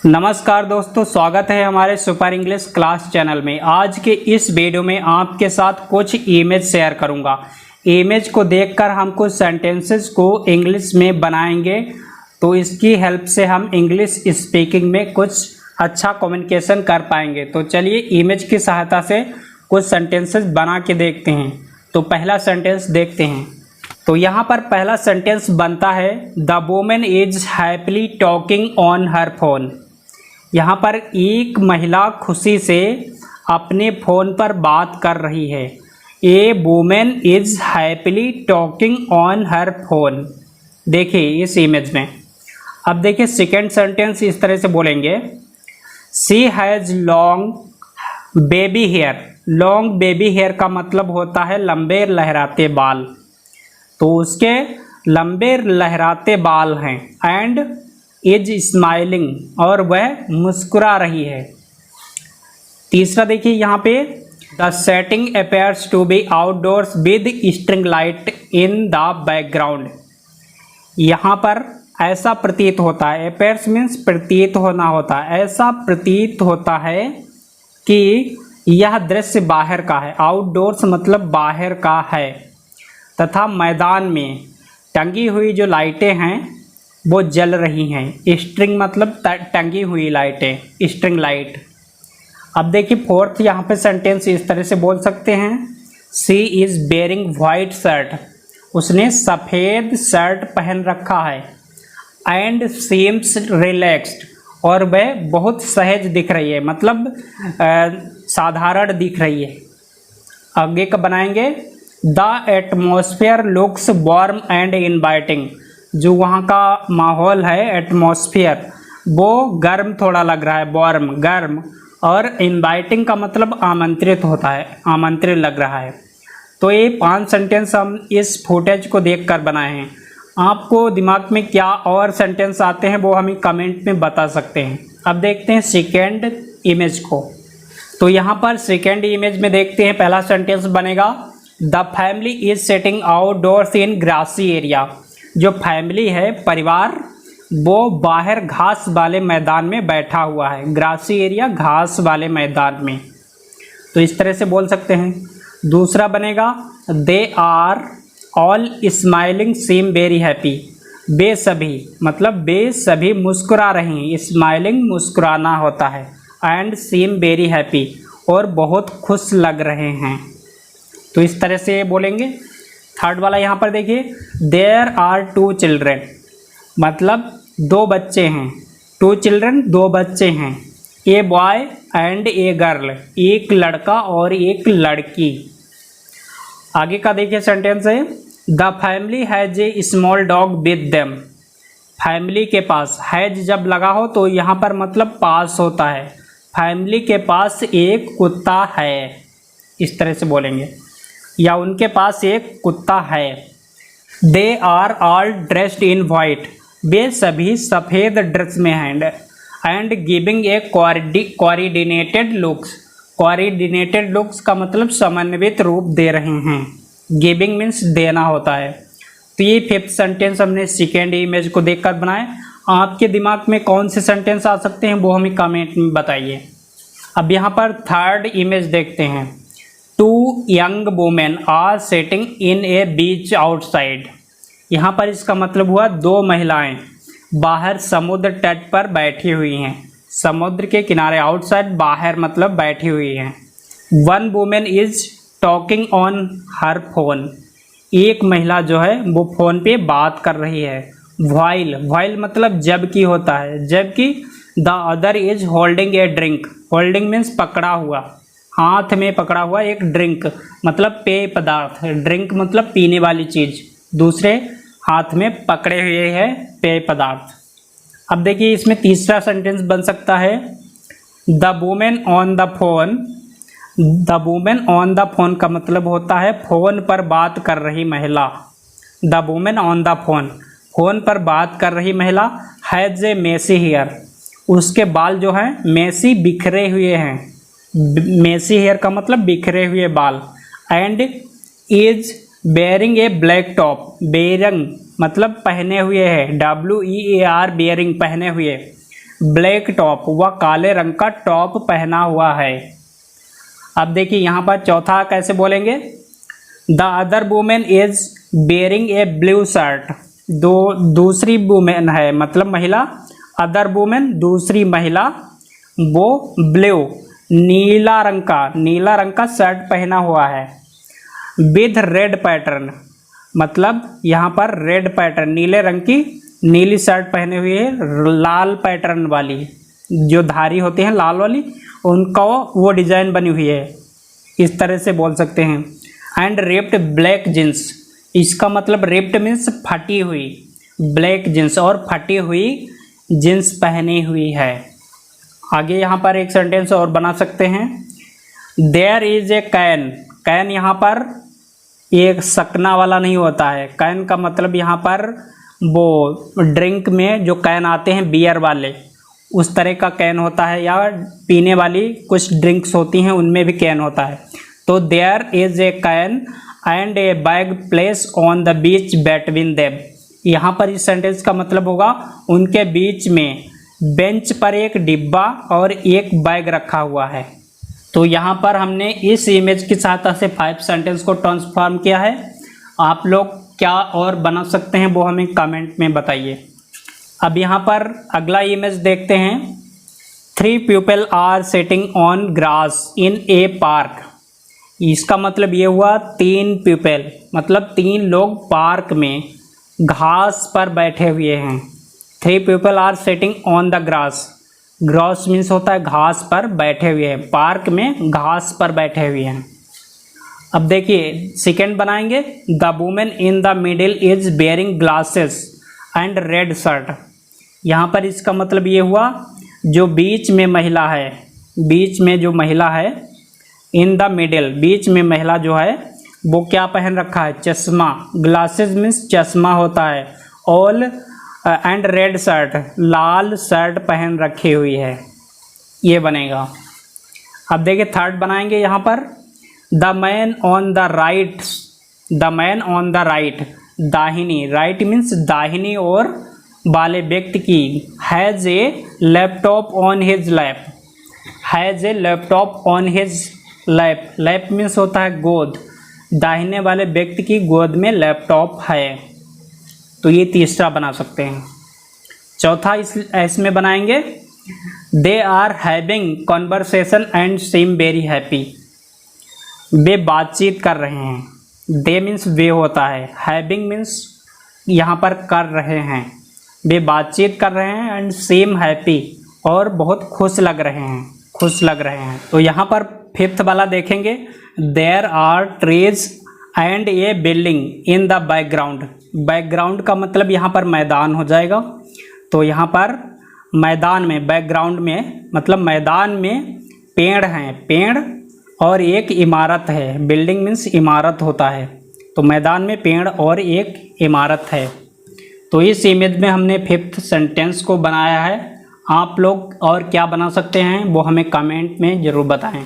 नमस्कार दोस्तों, स्वागत है हमारे सुपर इंग्लिश क्लास चैनल में। आज के इस वीडियो में आपके साथ कुछ इमेज शेयर करूंगा। इमेज को देखकर हम कुछ सेंटेंसेस को इंग्लिश में बनाएंगे, तो इसकी हेल्प से हम इंग्लिश स्पीकिंग में कुछ अच्छा कम्युनिकेशन कर पाएंगे। तो चलिए इमेज की सहायता से कुछ सेंटेंसेस बना के देखते हैं। तो पहला सेंटेंस देखते हैं। तो यहाँ पर पहला सेंटेंस बनता है, the women is happily talking on her phone. यहाँ पर एक महिला खुशी से अपने फ़ोन पर बात कर रही है। A women is happily talking on her phone. देखिए इस इमेज में। अब देखिए सेकेंड सेंटेंस इस तरह से बोलेंगे, she has long baby hair. Long baby hair का मतलब होता है लंबे लहराते बाल। तो उसके लंबे लहराते बाल हैं। एंड इज स्माइलिंग, और वह मुस्कुरा रही है। तीसरा देखिए यहाँ पे, the setting appears to be outdoors with string light in the background. यहाँ पर ऐसा प्रतीत होता है, अपेयर्स मीन्स प्रतीत होना होता है, ऐसा प्रतीत होता है कि यह दृश्य बाहर का है। आउटडोर्स मतलब बाहर का है। तथा मैदान में टंगी हुई जो लाइटें हैं वो जल रही हैं। स्ट्रिंग मतलब टंगी हुई लाइटें, स्ट्रिंग लाइट। अब देखिए फोर्थ यहाँ पे सेंटेंस इस तरह से बोल सकते हैं, she is wearing white shirt. उसने सफ़ेद शर्ट पहन रखा है। एंड सीम्स रिलैक्स्ड, और वह बहुत सहज दिख रही है, मतलब साधारण दिख रही है। आगे का बनाएंगे, the atmosphere looks warm and inviting. जो वहाँ का माहौल है, एटमॉस्फेयर, वो गर्म थोड़ा लग रहा है, वार्म गर्म, और इनवाइटिंग का मतलब आमंत्रित होता है, आमंत्रित लग रहा है। तो ये 5 सेंटेंस हम इस फुटेज को देखकर बनाए हैं। आपको दिमाग में क्या और सेंटेंस आते हैं वो हमें कमेंट में बता सकते हैं। अब देखते हैं सेकेंड इमेज को। तो यहाँ पर सेकेंड इमेज में देखते हैं, पहला सेंटेंस बनेगा, the family is setting outdoors in grassy area. जो फैमिली है, परिवार, वो बाहर घास वाले मैदान में बैठा हुआ है। ग्रासी एरिया, घास वाले मैदान में। तो इस तरह से बोल सकते हैं। दूसरा बनेगा, they are all smiling seem very happy. वे सभी मतलब वे सभी मुस्कुरा रहे हैं। स्माइलिंग मुस्कुराना होता है। एंड सीम वेरी हैप्पी, और बहुत खुश लग रहे हैं। तो इस तरह से बोलेंगे। थर्ड वाला यहाँ पर देखिए, देयर आर 2 चिल्ड्रेन, मतलब 2 बच्चे हैं। 2 चिल्ड्रेन, 2 बच्चे हैं। A boy and a girl, एक लड़का और एक लड़की। आगे का देखिए सेंटेंस है, the family has a small dog with them. Family के पास, हैज जब लगा हो तो यहाँ पर मतलब पास होता है। फैमिली के पास एक कुत्ता है, इस तरह से बोलेंगे, या उनके पास एक कुत्ता है। They are all dressed in white. वे सभी सफ़ेद ड्रेस में हैं। And giving a coordinated looks. Coordinated looks का मतलब समन्वित रूप दे रहे हैं। गिविंग मीन्स देना होता है। तो ये 5th सेंटेंस हमने सेकेंड इमेज को देखकर बनाए। आपके दिमाग में कौन से सेंटेंस आ सकते हैं वो हमें कमेंट में बताइए। अब यहाँ पर थर्ड इमेज देखते हैं। 2 young women are sitting in a beach outside. यहाँ पर इसका मतलब हुआ 2 महिलाएं बाहर समुद्र तट पर बैठी हुई हैं। समुद्र के किनारे, आउटसाइड बाहर मतलब बैठी हुई हैं। 1 women is talking on her phone. एक महिला जो है वो फ़ोन पे बात कर रही है। वाइल मतलब जबकि होता है, जबकि the other is holding A drink. Holding means पकड़ा हुआ, हाथ में पकड़ा हुआ एक ड्रिंक, मतलब पेय पदार्थ। ड्रिंक मतलब पीने वाली चीज़, दूसरे हाथ में पकड़े हुए है पेय पदार्थ। अब देखिए इसमें तीसरा सेंटेंस बन सकता है, the women on the phone. The women on the phone का मतलब होता है फ़ोन पर बात कर रही महिला। The women on the phone, phone पर बात कर रही महिला, हैज़ ए मेसी हेयर। उसके बाल जो हैं मेसी, बिखरे हुए हैं। मेसी हेयर का मतलब बिखरे हुए बाल। And is bearing A black top. Bearing मतलब पहने हुए है, WEAR बेयरिंग, पहने हुए। ब्लैक टॉप, वह काले रंग का टॉप पहना हुआ है। अब देखिए यहाँ पर चौथा कैसे बोलेंगे, the other women is wearing A blue shirt, दूसरी वुमेन है मतलब महिला, अदर वुमेन दूसरी महिला, वो ब्लू नीला रंग का शर्ट पहना हुआ है। विथ रेड पैटर्न, मतलब यहाँ पर रेड पैटर्न, नीले रंग की नीली शर्ट पहने हुई है, लाल पैटर्न वाली, जो धारी होती हैं लाल वाली, उनका वो डिजाइन बनी हुई है, इस तरह से बोल सकते हैं। एंड रिप्ड ब्लैक जींस, इसका मतलब रिप्ड मीन्स फटी हुई, ब्लैक जींस और फटी हुई जींस पहनी हुई है। आगे यहाँ पर एक सेंटेंस और बना सकते हैं, there is a can, can यहाँ पर एक सकना वाला नहीं होता है, कैन का मतलब यहाँ पर वो ड्रिंक में जो कैन आते हैं बियर वाले, उस तरह का कैन होता है, या पीने वाली कुछ ड्रिंक्स होती हैं उनमें भी कैन होता है। तो there is a can and a bag place on the beach between them, यहाँ पर इस सेंटेंस का मतलब होगा उनके बीच में बेंच पर एक डिब्बा और एक बैग रखा हुआ है। तो यहाँ पर हमने इस इमेज की सहायता से 5 सेंटेंस को ट्रांसफॉर्म किया है। आप लोग क्या और बना सकते हैं वो हमें कमेंट में बताइए। अब यहाँ पर अगला इमेज देखते हैं, 3 people are sitting on grass in a park, इसका मतलब ये हुआ 3 पीपल मतलब 3 लोग पार्क में घास पर बैठे हुए हैं। 3 people are sitting on the grass, grass means होता है घास पर बैठे हुए हैं, पार्क में घास पर बैठे हुए हैं। अब देखिए सेकेंड बनाएंगे, the women in the middle is wearing glasses and red shirt, यहाँ पर इसका मतलब ये हुआ जो बीच में महिला है, बीच में जो महिला है, इन द मिडिल बीच में महिला जो है वो क्या पहन रखा है, चश्मा, ग्लासेस मीन्स चश्मा होता है, all and red shirt Lal shirt पहन रखी हुई है, ये बनेगा। अब देखिए थर्ड बनाएंगे यहाँ पर, the man on the right, the man on the right, दाहिनी, राइट मीन्स दाहिनी ओर वाले व्यक्ति की, has a laptop on his lap, has a laptop on his lap, lap means होता है गोद, दाहिने वाले व्यक्ति की गोद में लैपटॉप है। तो ये तीसरा बना सकते हैं। चौथा इसमें बनाएंगे, they are having conversation and seem very happy, वे बातचीत कर रहे हैं, दे मीन्स वे होता है, हैविंग मीन्स यहाँ पर कर रहे हैं, वे बातचीत कर रहे हैं, एंड सीम हैप्पी और बहुत खुश लग रहे हैं, खुश लग रहे हैं। तो यहाँ पर फिफ्थ वाला देखेंगे, there are trees and a building in the background, background का मतलब यहाँ पर मैदान हो जाएगा। तो यहाँ पर मैदान में, बैकग्राउंड में मतलब मैदान में पेड़ हैं, पेड़ और एक इमारत है, बिल्डिंग मीन्स इमारत होता है, तो मैदान में पेड़ और एक इमारत है। तो इस इमेज में हमने फिफ्थ सेंटेंस को बनाया है। आप लोग और क्या बना सकते हैं वो हमें कमेंट में ज़रूर बताएं।